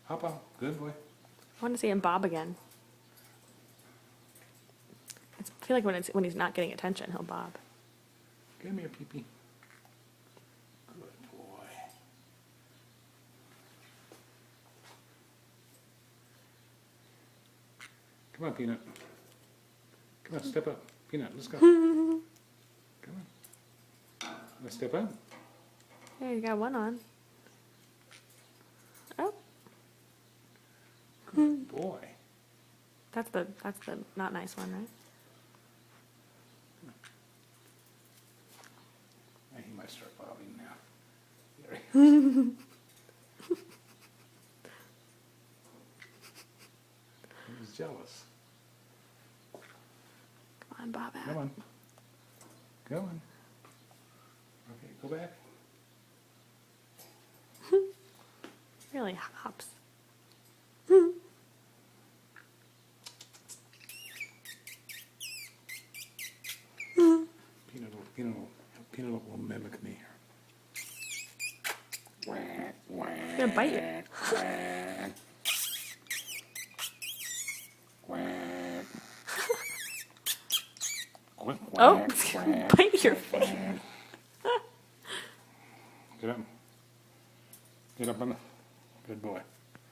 Hop out. Good boy. I want to see him bob again. I feel like when he's not getting attention, he'll bob. Give me a pee-pee. Good boy. Come on, Peanut. Come on, step up. Peanut, let's go. Come on. Let's step up. There, you got one on. Oh, Good boy. that's the not nice one, right? He might start bobbing now. He's jealous. Come on, bob out. Come on. Come on. Okay, go back. Really hops. Peanut will mimic me here. He's gonna bite you. Oh, he's gonna bite your face. Get up. Get up on the... Good boy.